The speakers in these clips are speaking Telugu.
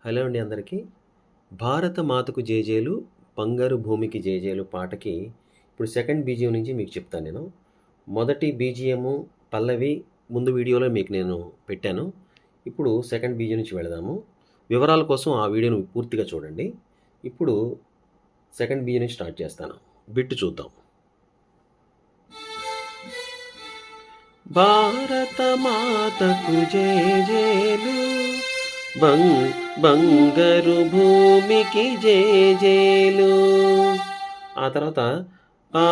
హలో అండి అందరికీ. 'భారత మాతకు జేజేలు బంగారు భూమికి జేజేలు' పాటకి ఇప్పుడు సెకండ్ బీజీఎం నుంచి మీకు చెప్తాను నేను. మొదటి బీజీఎము పల్లవి ముందు వీడియోలో మీకు నేను పెట్టాను. ఇప్పుడు సెకండ్ బీజీఎం నుంచి వెళదాము. వివరాల కోసం ఆ వీడియోను పూర్తిగా చూడండి. ఇప్పుడు సెకండ్ బీజీఎం నుంచి స్టార్ట్ చేస్తాను. బిట్ చూద్దాం. భారత మాతకు జేజేలు బంగారు భూమికి జేజేలు. ఆ తర్వాత ఆ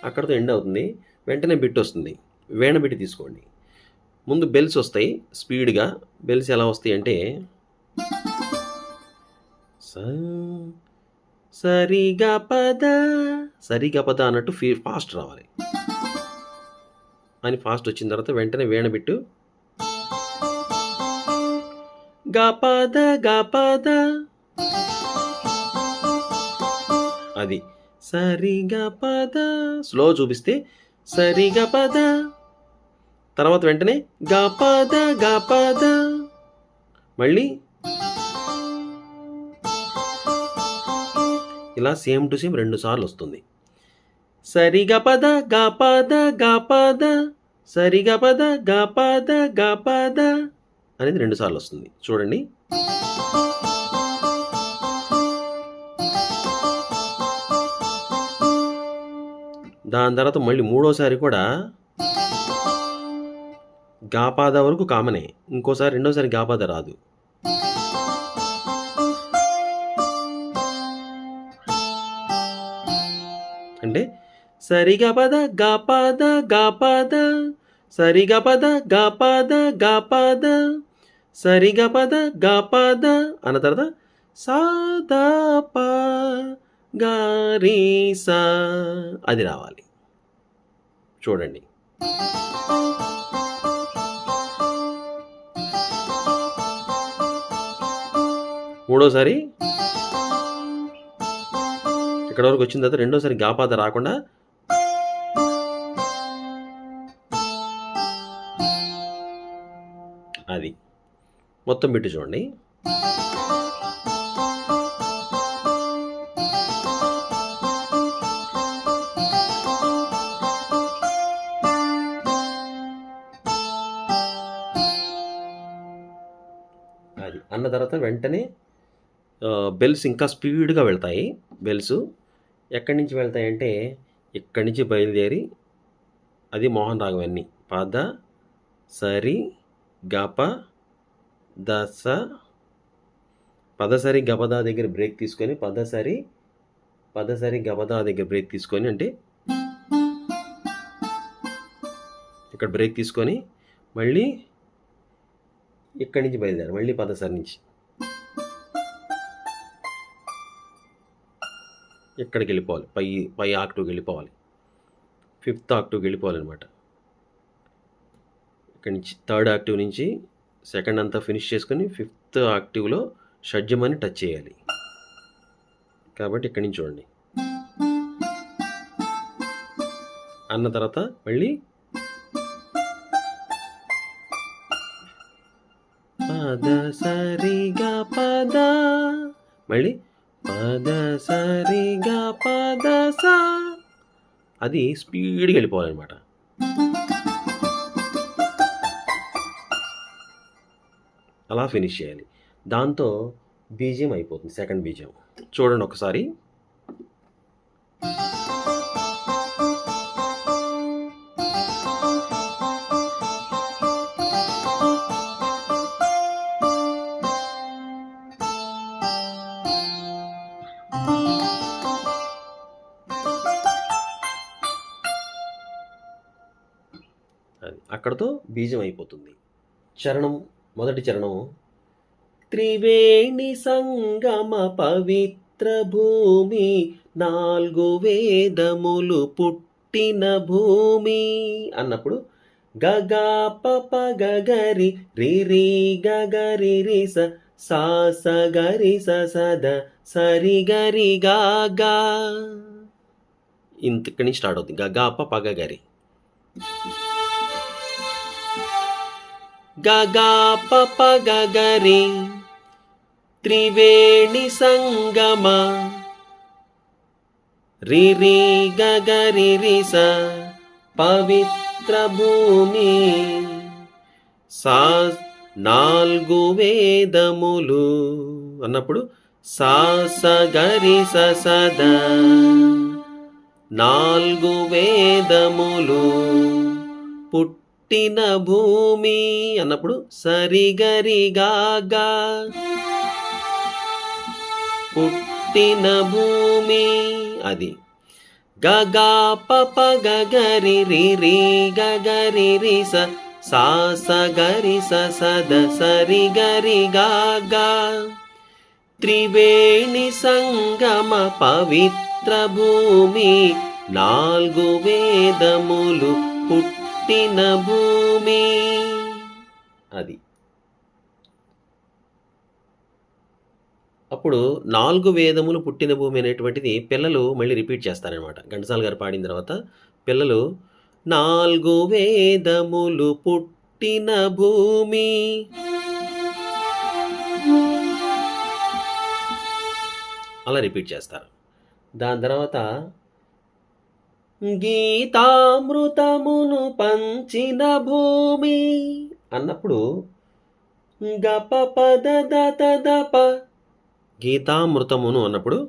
అక్కడతో ఎండ్ అవుతుంది. వెంటనే బిట్ వస్తుంది. వీణ బిట్ తీసుకోండి. ముందు బెల్స్ వస్తాయి స్పీడ్గా. బెల్స్ ఎలా వస్తాయి అంటే సరిగా పద అన్నట్టు ఫాస్ట్ రావాలి. అని ఫాస్ట్ వచ్చిన తర్వాత వెంటనే వీణ బిట్టు గపద అది సరిగా పద. స్లో చూపిస్తే సరిగా పద, తర్వాత వెంటనే గపద మళ్ళీ ఇలా సేమ్ టు సేమ్ 2 సార్లు వస్తుంది. సరిగా పద గపద సరిగా పద గపద అనేది 2 సార్లు వస్తుంది. చూడండి. దాని తర్వాత మళ్ళీ మూడోసారి కూడా గాపాద వరకు కామనే. ఇంకోసారి రెండోసారి గాపాద రాదు. అంటే సరిగా పద గపద సరిగా పద గపద సరిగా పద గపద అన్న తర్వాత సాదాప గారీసా అది రావాలి. చూడండి. మూడోసారి ఇక్కడ వరకు వచ్చిన తర్వాత రెండోసారి గాపాద రాకుండా అది మొత్తం బిట్టు చూడండి. అది అన్న తర్వాత వెంటనే బెల్స్ ఇంకా స్పీడ్గా వెళ్తాయి. బెల్స్ ఎక్కడి నుంచి వెళ్తాయంటే ఇక్కడి నుంచి బయలుదేరి అది మోహన్ రాగం అన్నీ పద సరి గప దస పదసరి గపదా దగ్గర బ్రేక్ తీసుకొని పదసరి గపదా దగ్గర బ్రేక్ తీసుకొని అంటే ఇక్కడ బ్రేక్ తీసుకొని మళ్ళీ ఇక్కడి నుంచి బయలుదేరి మళ్ళీ పదసరి నుంచి ఇక్కడికి వెళ్ళిపోవాలి. పై ఆక్టివ్కి వెళ్ళిపోవాలి. 5th ఆక్టివ్కి వెళ్ళిపోవాలన్నమాట. ఇక్కడి నుంచి 3rd ఆక్టివ్ నుంచి 2nd అంతా ఫినిష్ చేసుకొని 5th ఆక్టివ్లో షడ్జమని టచ్ చేయాలి. కాబట్టి ఇక్కడి నుంచి చూడండి. అన్న తర్వాత మళ్ళీ పద సరిగా పద మళ్ళీ పద సరిగా పద సా అది స్పీడ్గా వెళ్ళిపోవాలన్నమాట. అలా ఫినిష్ చేయాలి. దాంతో బీజిఎం అయిపోతుంది. సెకండ్ బీజిఎం చూడండి ఒకసారి. అది అక్కడతో బీజం అయిపోతుంది. చరణం మొదటి చరణం త్రివేణి సంగమ పవిత్ర భూమి 4 వేదములు పుట్టిన భూమి అన్నప్పుడు గగా పప గగరి రి గగరి రి స గరి సద సరి గరి గా. ఇంతకని స్టార్ట్ అవుతుంది. గగా ప గగరి గగా పప గగరి త్రివేణి సంగమ రిరి గగరి రిస పవిత్ర భూమి సా 4 వేదములు అన్నప్పుడు సా స గరి స సద 4 వేదములు పుట్టిన భూమి అన్నప్పుడు సరి గరి గాగా పుట్టిన భూమి అది గగా పప గగరి రి గగరి రిస సా స గరి స సద సరి గరి గాగా త్రివేణి సంగమ పవిత్ర భూమి 4 వేదములు పుట్టిన భూమి అది. అప్పుడు 4 వేదములు పుట్టిన భూమి అనేటువంటిది పిల్లలు మళ్ళీ రిపీట్ చేస్తారనమాట. ఘంటసాల గారు పాడిన తర్వాత పిల్లలు 4 వేదములు పుట్టిన భూమి అలా రిపీట్ చేస్తారు. దాని తర్వాత గీతామృతమును పంచిన భూమి అన్నప్పుడు గప పద దత దప గీతామృతమును అన్నప్పుడు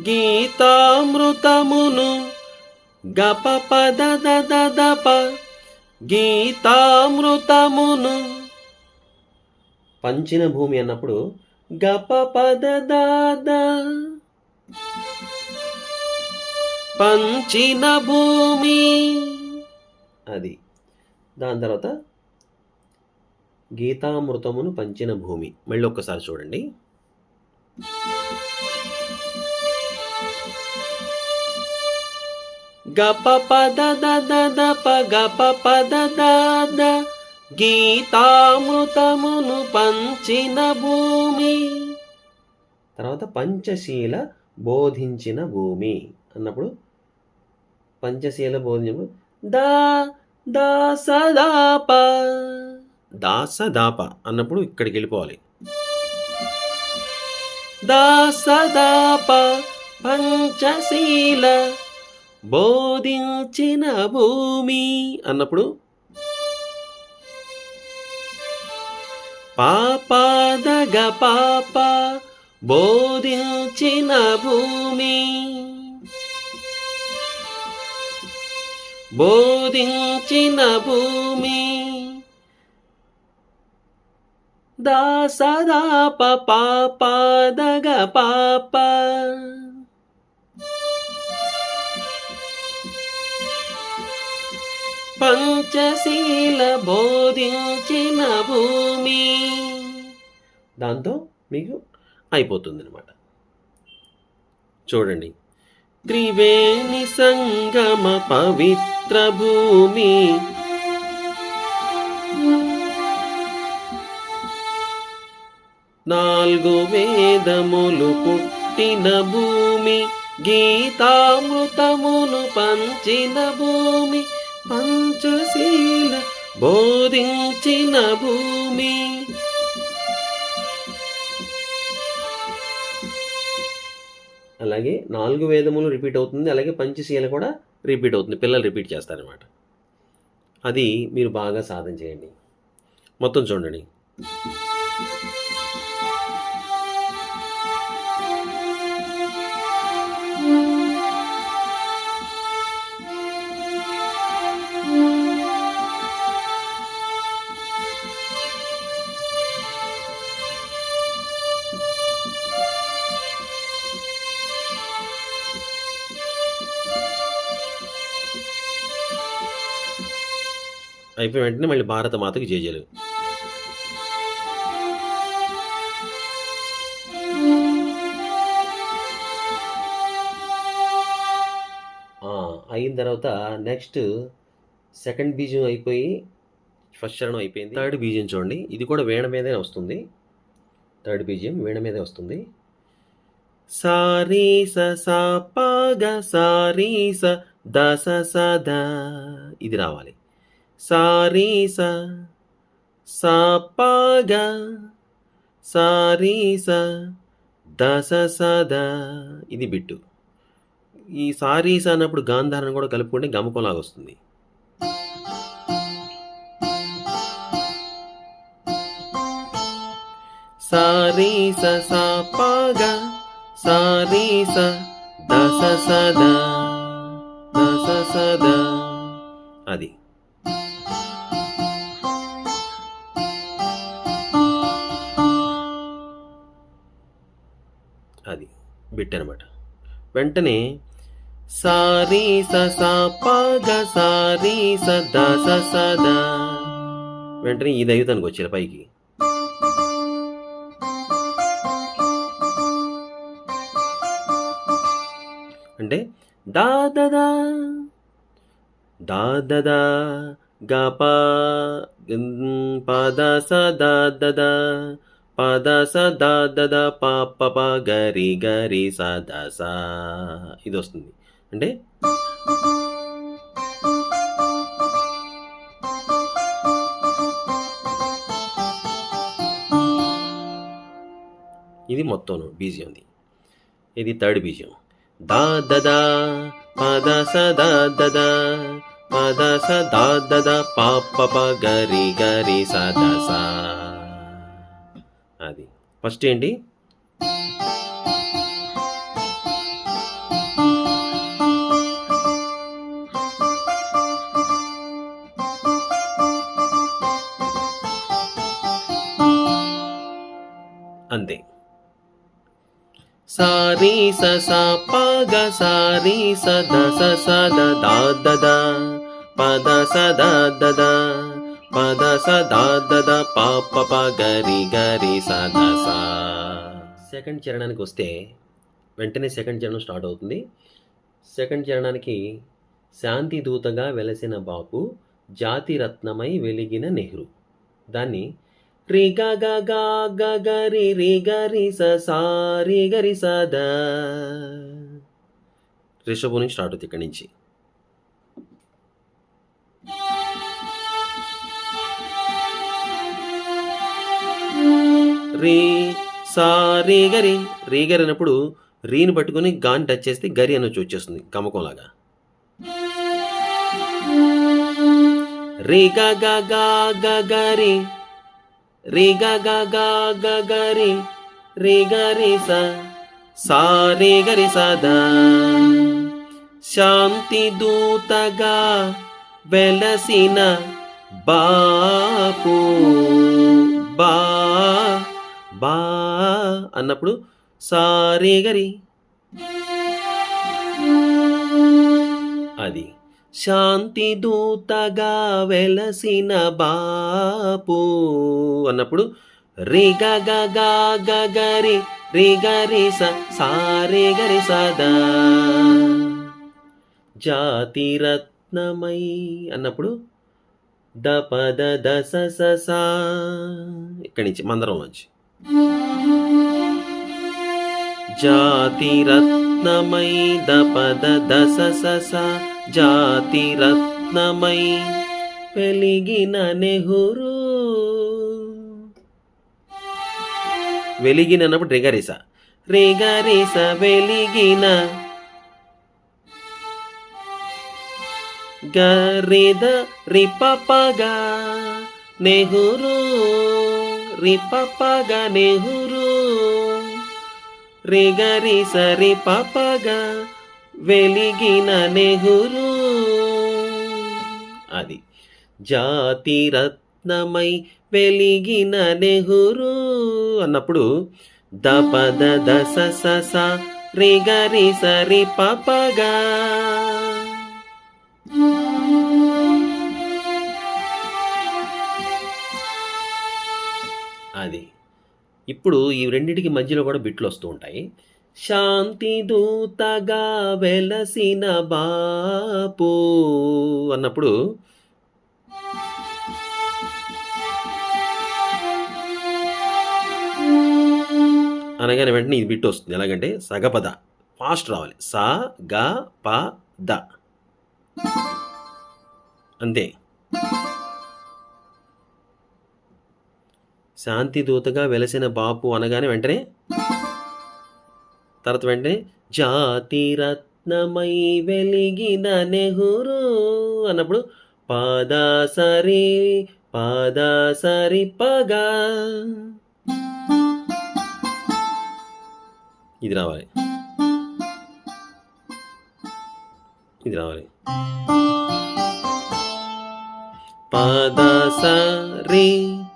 గీతామృతమును గప పద దద దప గీతామృతమును పంచిన భూమి అన్నప్పుడు గప పద దాద పంచిన భూమి అది. దాని తర్వాత గీతామృతమును పంచిన భూమి మళ్ళీ ఒక్కసారి చూడండి. గప పద దద దప గప పద దాద గీతామృతమును పంచిన భూమి. తర్వాత పంచశీల బోధించిన భూమి అన్నప్పుడు పంచశీల బోధించిన దా దాసదాప దాసదాప అన్నప్పుడు ఇక్కడికి వెళ్ళిపోవాలి. దాసదాప పంచశీల బోధించిన భూమి అన్నప్పుడు పాపదగ పాప బోధించిన భూమి బోధించిన భూమి. దాసదాప పాపదగ పాప పంచశీల బోధించిన భూమి. దాంతో మీకు అయిపోతుంది అన్నమాట. చూడండి. త్రివేణి సంగమ పవిత్ర భూమి 4 వేదములు పుట్టిన భూమి గీతామృతమును పంచిన భూమి పంచశీల బోధించిన భూమి. అలాగే 4 వేదములు రిపీట్ అవుతుంది, అలాగే పంచశీల కూడా రిపీట్ అవుతుంది. పిల్లలు రిపీట్ చేస్తారనమాట. అది మీరు బాగా సాధన చేయండి. మొత్తం చూడండి. అయిపోయిన వెంటనే మళ్ళీ భారత మాతకి జేజేలు. అయిన తర్వాత నెక్స్ట్ సెకండ్ బీజం అయిపోయి ఫస్ట్ చరణం అయిపోయింది. థర్డ్ బీజం చూడండి. ఇది కూడా వీణ మీదే వస్తుంది. థర్డ్ బీజం వీణ మీదే వస్తుంది. సారీ స సా ప గ సారీ స ద స స ద ఇది రావాలి. సా రీ స సా ప గ సా రీ స ద స స ద ఇది బిట్టు. ఈ సా రీ స అన్నప్పుడు గాంధారం కూడా కలుపుకుంటే గమకంలాగా వస్తుంది. సా రీ స సా ప గ సా రీ స ద స స ద ద స స ద అది. అది బిట్ అనమాట. వెంటనే సా రీ స సా ప గ సా రీ స ద స స ద వెంటనే ఈ దైవతానికి వచ్చేది పైకి. అంటే దా దదా దా దదా గ ప ద స దా దదా ప ద స దా దదా ప ప ప గరి గరి స ద స ఇది వస్తుంది. అంటే ఇది మొత్తం బీజియంది. ఇది థర్డ్ బీజియం. దా దదా ప ద స దా దదా ప ద స దా దదా ప ప ప గరి గరి స ద స అది. ఫస్ట్ ఏంటి? అంతే. సా రీ స సా ప గ సా రీ స ద స స ద దా దదా ప ద స దా దదా ప ద స దా దదా ప ప ప గరి గరి స ద స. సెకండ్ చరణానికి వస్తే వెంటనే సెకండ్ చరణం స్టార్ట్ అవుతుంది. సెకండ్ చరణానికి శాంతి దూతగా వెలసిన బాపు జాతి రత్నమై వెలిగిన నెహ్రూ. దాన్ని రి గ గ గ గ గ రి రి గ రి స సా రి గ రి స ద రిషభం నుంచి స్టార్ట్ అవుతుంది. ఇక్కడి నుంచి రి సా రి గరి రి గరి అన్నప్పుడు రీని పట్టుకుని గాని టచ్ చేస్తే గరి అనొచ్చు వచ్చేస్తుంది కమకంలాగా. రి గ గ గ గ గ రి రి గ గ గ గ గ రి రి గ రి స సా రి గ రి స ద శాంతి దూతగా వెలసిన బాపు బా బా అన్నప్పుడు సా రి గ రి అది. శాంతి దూతగా వెలసిన బాపు అన్నప్పుడు రి గ గ గ గ గ రి రి గ రి స సా రి గ రి స ద జాతి రత్నమై అన్నప్పుడు ద ప ద ద స స సా ఇక్కడి నుంచి మందరంలోంచి జాతి రత్నమై ద ప ద ద స స స జాతి రత్నమై వెలిగిన నెహ్రూ. వెలిగిన అన్నప్పుడు రిగరిస రిగరిస వెలిగిన గరిద రిపపగా నెహ్రూ రిపపగా నెహ్రూ రిగరిస రిపపగా వెలిగిన నెహ్రూ అది. జాతి రత్నమై వెలిగిన నెహ్రూ అన్నప్పుడు ద ప ద ద స స స రి గ రి స రి ప ప గ అది. ఇప్పుడు ఈ రెండింటికి మధ్యలో కూడా బిట్లు వస్తూ ఉంటాయి. శాంతి దూతగా వెలసిన బాపు అన్నప్పుడు అనగానే వెంటనే ఇది బిట్ వస్తుంది. ఎలాగంటే సగపద ఫాస్ట్ రావాలి. స గ ప ద అంతే. శాంతి దూతగా వెలసిన బాపు అనగానే వెంటనే తర్వాత వెంటనే జాతి రత్నమై వెలిగిన నెహ్రూ అన్నప్పుడు పాదాసరి పాదాసరి పగా ఇది రావాలి. ఇది రావాలి. పాదాసరి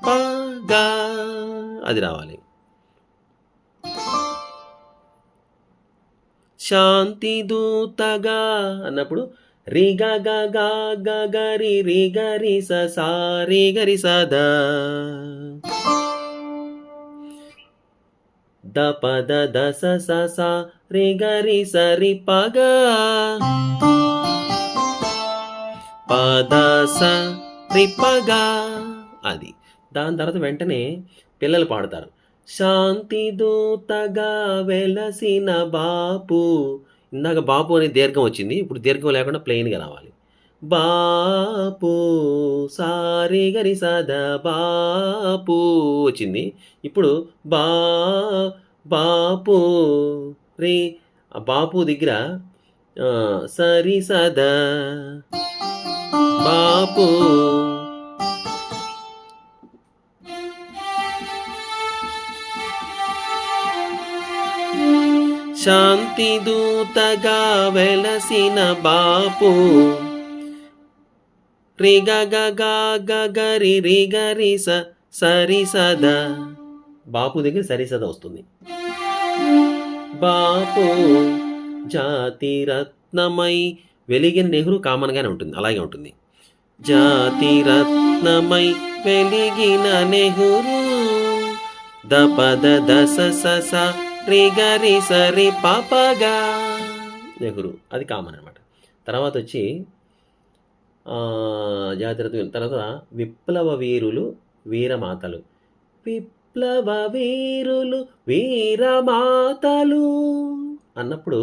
పగా అది రావాలి. శాంతి దూతగా అన్నప్పుడు రి గ గ గ గ గ రి రి గ రి స సా రి గ రి స ద ద ప ద ద స స స రి గ రి స రి ప గ ప ద స రి ప గ అది. దాని తర్వాత వెంటనే పిల్లలు పాడతారు. శాంతి దూతగా వెలసిన బాపు. ఇందాక బాపు అనే దీర్ఘం వచ్చింది, ఇప్పుడు దీర్ఘం లేకుండా ప్లెయిన్గా రావాలి. బాపు సారి గరి సద బాపు వచ్చింది. ఇప్పుడు బాపు రే బాపు దగ్గర సరి సద బాపు. శాంతి దూతగా వెలసిన బాపు రి గ గ గ గ గ రి రి గ రి స సరి సద బాపు దగ్గర సరి సద వస్తుంది. బాపు జాతి రత్నమై వెలిగిన నెహ్రూ కామన్గానే ఉంటుంది, అలాగే ఉంటుంది. జాతి రత్నమై వెలిగిన నెహ్రూ ద పద ద స స స రి గ రి స రి ప ప గ నెహ్రూ అది కామన్ అనమాట. తర్వాత వచ్చి జాగ్రత్త. తర్వాత విప్లవ వీరులు వీరమాతలు. విప్లవ వీరులు వీరమాతలు అన్నప్పుడు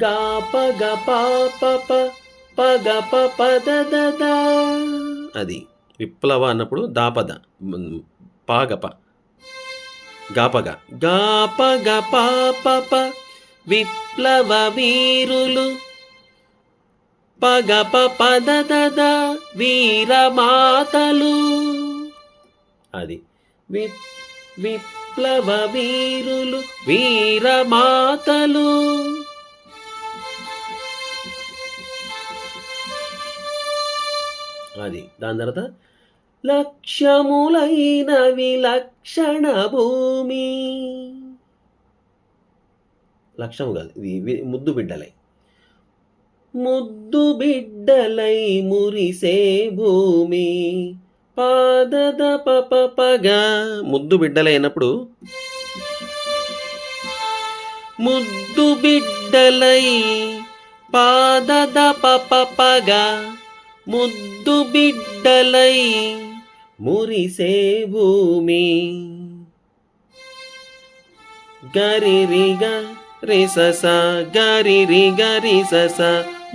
గా ప గ ప ప ప ప గ ప ప ద ద ద అది విప్లవ అన్నప్పుడు దాపద పాగప గాపగ గాప గ ప ప ప విప్లవ వీరులు పగ ప ప ద ద ద వీరమాతలు అది విప్లవ వీరులు వీరమాతలు. అది దాని తర్వాత లక్ష్యములైన విలక్షణ భూమి. లక్ష్యము కాదు, ఇది ముద్దు బిడ్డలై ముద్దు బిడ్డలై మురిసే భూమి. పాదద పప పగా ముద్దు బిడ్డలైనప్పుడు ముద్దు బిడ్డలై పాదద పప పగా ముద్దు బిడ్డలై మురిసే భూమి. గరి రి గ రి స స గరి రి గ రి స స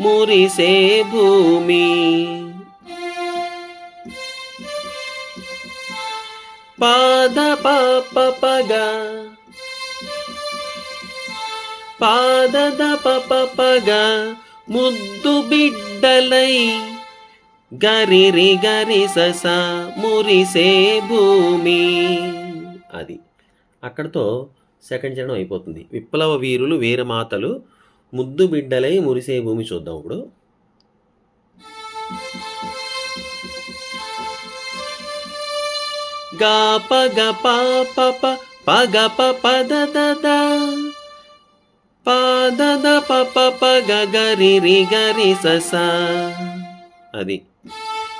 మురిసే భూమి. పాద పాప పగ పాదద పప పగ ముద్దు బిడ్డలై గరి రి గరి స స మురిసే భూమి. అది అక్కడతో సెకండ్ చరణం అయిపోతుంది. విప్లవ వీరులు వీరమాతలు ముద్దు బిడ్డలై మురిసే భూమి చూద్దాం ఇప్పుడు. గా ప గ ప ప ప ప గ ప ప ద ద ద ప ద ద ప ప ప గ గ రి రి గ రి స స అది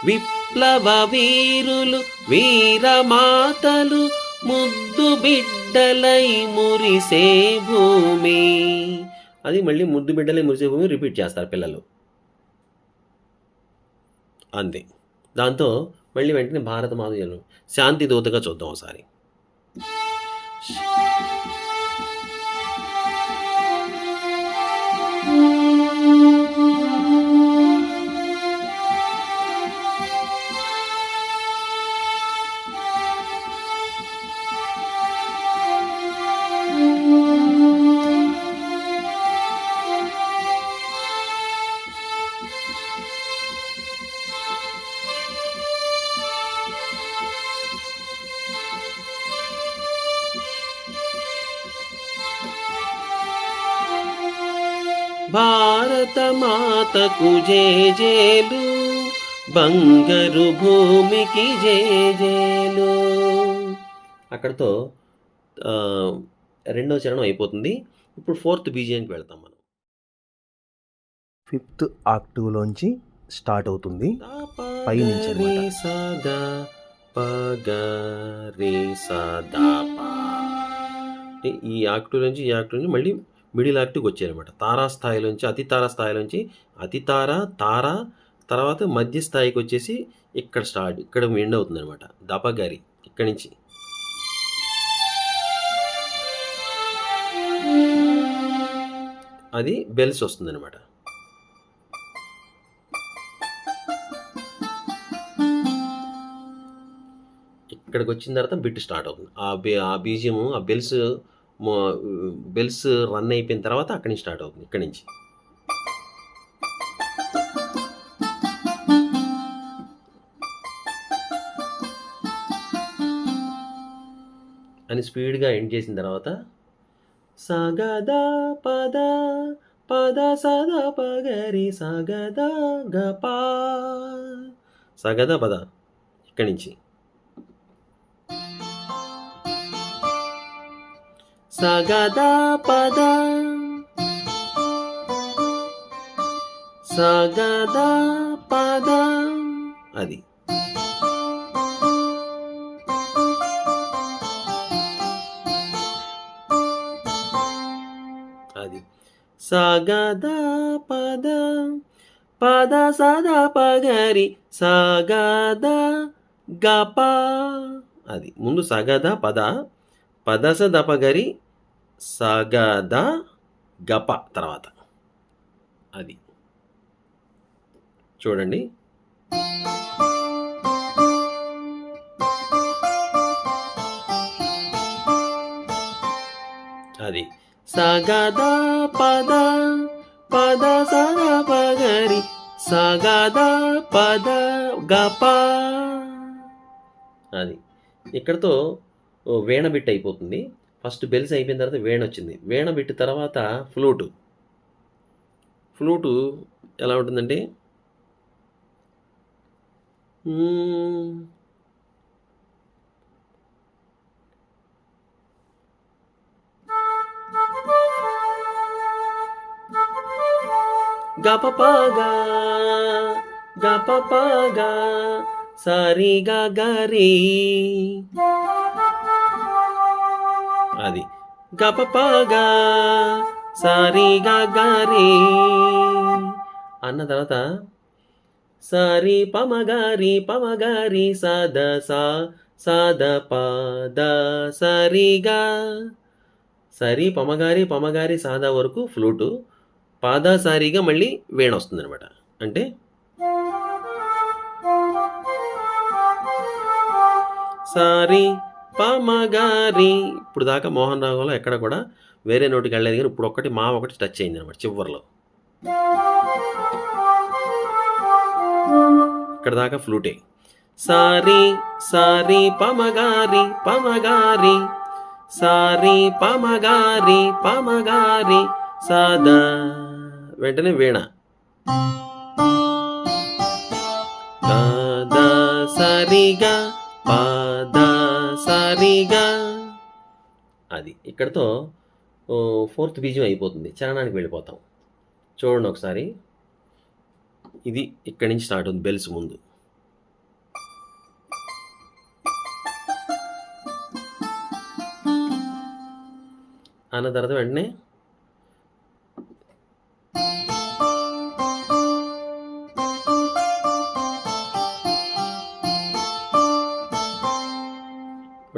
విప్లవ వీరులు వీరమాతలు ముద్దు బిడ్డలై మురిసే భూమి. అది మళ్ళీ ముద్దు బిడ్డలై మురిసే భూమి రిపీట్ చేస్తారు పిల్లలు అంతే. దాంతో మళ్ళీ వెంటనే భారత మాత జనం శాంతి దూతగా చూద్దాం ఒకసారి. భారత మాతకు జేజేలు, బంగారు భూమికి జేజేలు. అక్కడితో రెండవ చరణం అయిపోతుంది. ఇప్పుడు 4th బీజిఎంకి వెళ్తాం మనం. 5th ఆక్టివ్లోంచి స్టార్ట్ అవుతుంది, పై నుంచి అన్నమాట. ఈ ఆక్టివ్ నుంచి మళ్ళీ మిడిల్ యాక్టివ్కి వచ్చాయన్నమాట. తారాస్థాయిలోంచి అతి తారాస్థాయిలోంచి అతి తార తర్వాత మధ్య స్థాయికి వచ్చేసి ఇక్కడ స్టార్ట్, ఇక్కడ ఎండ్ అవుతుంది అనమాట. దపగారి ఇక్కడి నుంచి అది బెల్స్ వస్తుంది అనమాట. ఇక్కడికి వచ్చిన తర్వాత బిట్ స్టార్ట్ అవుతుంది. ఆ బీజియం ఆ బెల్స్ రన్ అయిపోయిన తర్వాత అక్కడి నుంచి స్టార్ట్ అవుతుంది. ఇక్కడి నుంచి అని స్పీడ్గా ఎండ్ చేసిన తర్వాత సగదా పద పద సద పగరి సగదా గపా సగదా పద ఇక్కడి నుంచి సగదా పద సగదా పద అది సగదా పద పద సద పగరి సగదా గప అది ముందు సగదా పద సద పగరి సగదా గప తర్వాత అది చూడండి. అది సగదా పద పద సద పగరి సగదా పద గప అది ఇక్కడతో వీణ బిట్ అయిపోతుంది. ఫస్ట్ బెల్స్ అయిపోయిన తర్వాత వీణ వచ్చింది. వీణ బిట్ తర్వాత ఫ్లూటు ఎలా ఉంటుందంటే గపపాగా గపపాగా సారీ గరి అది గపపాగా సారీ గరి అన్న తర్వాత సారీ పమగారి సద సాద పద సరిగా సరి పమగారి సాదా వరకు ఫ్లూటు, పాదాసారిగా మళ్ళీ వీణ వస్తుంది అనమాట. అంటే సారీ పమగారి ఇప్పుడు దాకా మోహన్ రాగంలో ఎక్కడ కూడా వేరే నోటికి వెళ్ళలేదు, కానీ ఇప్పుడు ఒకటి టచ్ అయింది అనమాట చివరిలో. ఇక్కడ దాకా ఫ్లూటే. సారీ పమగారి సారీ పమగారి సాదా వెంటనే వీణ సరిగా పద సరిగా అది ఇక్కడతో 4th బీజం అయిపోతుంది. చరణానికి వెళ్ళిపోతాం. చూడండి ఒకసారి. ఇది ఇక్కడి నుంచి స్టార్ట్ అవుతుంది బెల్స్ ముందు. అన్న తర్వాత వెంటనే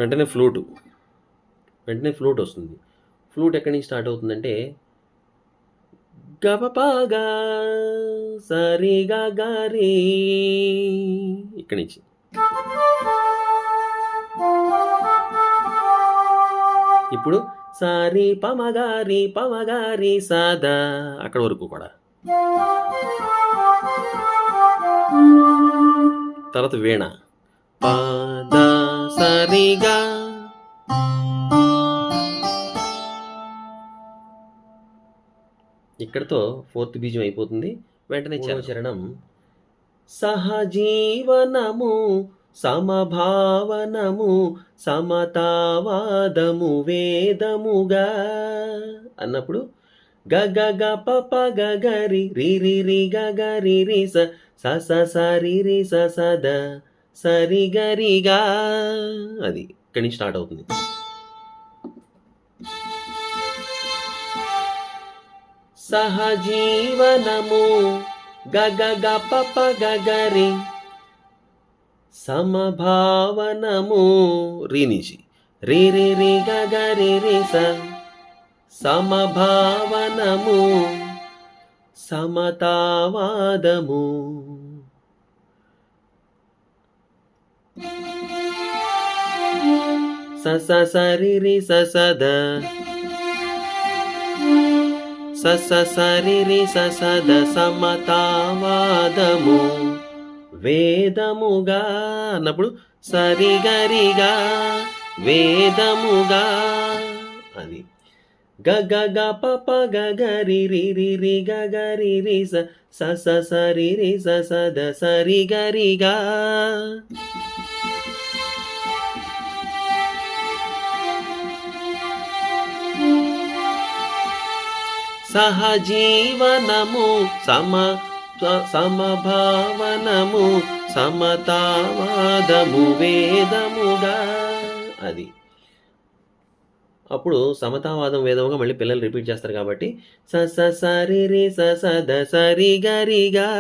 వెంటనే ఫ్లూట్ వస్తుంది. ఫ్లూట్ ఎక్కడి నుంచి స్టార్ట్ అవుతుందంటే గపపాగా సరిగా గారి, ఇక్కడి నుంచి ఇప్పుడు సారి పమగారి సాదా, అక్కడ వరకు కూడా. తర్వాత వీణ పాద సరిగా, ఇక్కడతో 4th బీజం అయిపోతుంది. వెంటనే చరణం సహజీవనము సమభావనము సమతావాదము వేదముగా అన్నప్పుడు గగ గ పప గగరి రి రి రి గగరి రి స స సరి రి స సద సరి గరిగా, అది ఇక్కడి నుంచి స్టార్ట్ అవుతుంది. సహజీవనము గగ గ పప గగరి సమభావనము రి నుంచి రి రి రి గగరి రి స సమభావనము సమతావాదము స స సరి రి స సద స స సరి రి స సద సమతావాదము వేదముగా అన్నప్పుడు సరిగరిగా వేదముగా, అది గగ గ పప గగరి రి రి రి గగరి రి స స సరి రి స సద సరిగరిగా. సహజీవనము సమభావనము సమతావాదము వేదముగా, అది అప్పుడు సమతావాదం వేదముగా మళ్ళీ పిల్లలు రిపీట్ చేస్తారు కాబట్టి స స సరి రి స సద సరి గరిగా.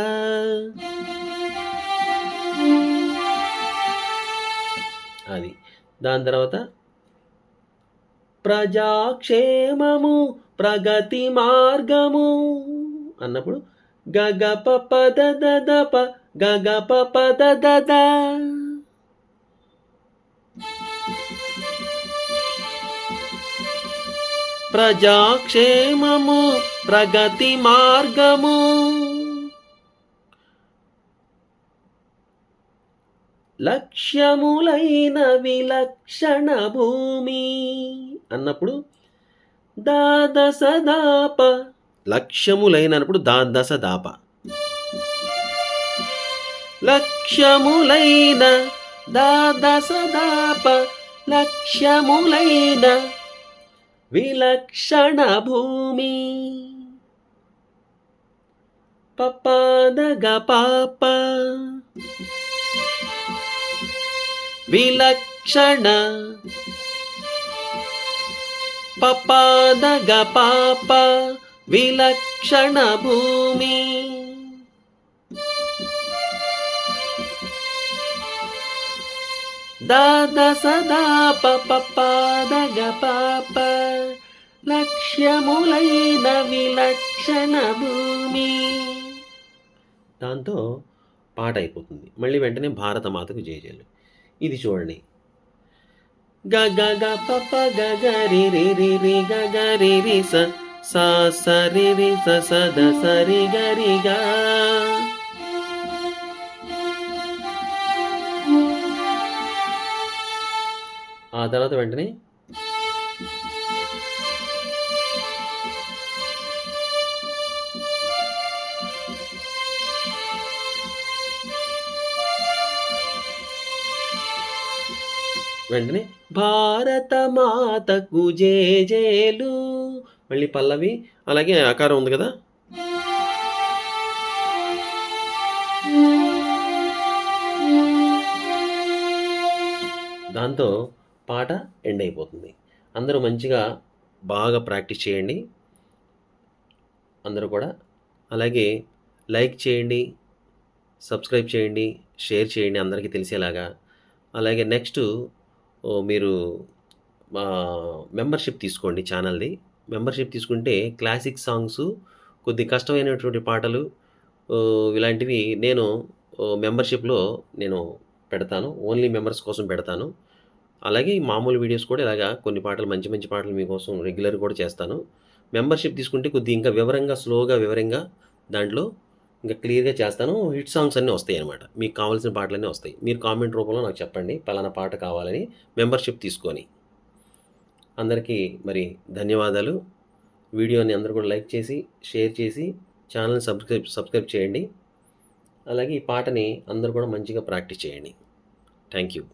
అది దాని తర్వాత ప్రజాక్షేమము ప్రగతి మార్గము అన్నప్పుడు గగ పప దద ప గగ పప దద, ప్రజాక్షేమము ప్రగతి మార్గము లక్ష్యములైన విలక్షణ భూమి అన్నప్పుడు దాదస దాప, లక్ష్యములైన అన్నప్పుడు దాదస దాప, లక్ష్యములైన దాదస దాప లక్ష్యములైన విలక్షణ భూమి పపాదగ పాప విలక్షణ పపాదగ పాప విలక్షణ భూమి దాదస దాప పపాదగ పాప లక్ష్యములైన విలక్షణ భూమి. దాంతో పాట అయిపోతుంది. మళ్ళీ వెంటనే భారతమాతకు జయజయలు. ఇది చూడండి, గ గ గ పప గ గ రి రి రి రి గ గ రి రి స స స రి రి స స ద స రి గ రి గ. ఆ తర్వాత వెంటనే భారత మాతకు జేజేలు, మళ్ళీ పల్లవి అలాగే ఆకారం ఉంది కదా. దాంతో పాట ఎండ్ అయిపోతుంది. అందరూ మంచిగా బాగా ప్రాక్టీస్ చేయండి అందరూ కూడా. అలాగే లైక్ చేయండి, సబ్స్క్రైబ్ చేయండి, షేర్ చేయండి అందరికీ తెలిసేలాగా. అలాగే నెక్స్ట్ మీరు మెంబర్షిప్ తీసుకోండి ఛానల్‌ది. మెంబర్షిప్ తీసుకుంటే క్లాసిక్ సాంగ్సు, కొద్ది కష్టమైనటువంటి పాటలు ఇలాంటివి నేను మెంబర్షిప్‌లో నేను పెడతాను. ఓన్లీ మెంబర్స్ కోసం పెడతాను. అలాగే ఈ మామూలు వీడియోస్ కూడా ఇలాగా కొన్ని పాటలు మంచి మంచి పాటలు మీకోసం రెగ్యులర్ కూడా చేస్తాను. మెంబర్షిప్ తీసుకుంటే కొద్దిగా ఇంకా వివరంగా దాంట్లో ఇంకా క్లియర్‌గా చేస్తాను. హిట్ సాంగ్స్ అన్నీ వస్తాయన్నమాట. మీకు కావాల్సిన పాటలన్నీ వస్తాయి. మీరు కామెంట్ రూపంలో నాకు చెప్పండి. పలానా పాట కావాలని మెంబర్షిప్ తీసుకొని. అందరికీ మరి ధన్యవాదాలు. వీడియోని అందరూ కూడా లైక్ చేసి, షేర్ చేసి, ఛానల్‌ని సబ్స్క్రైబ్ చేయండి. అలాగే ఈ పాటని అందరూ కూడా మంచిగా ప్రాక్టీస్ చేయండి. Thank you.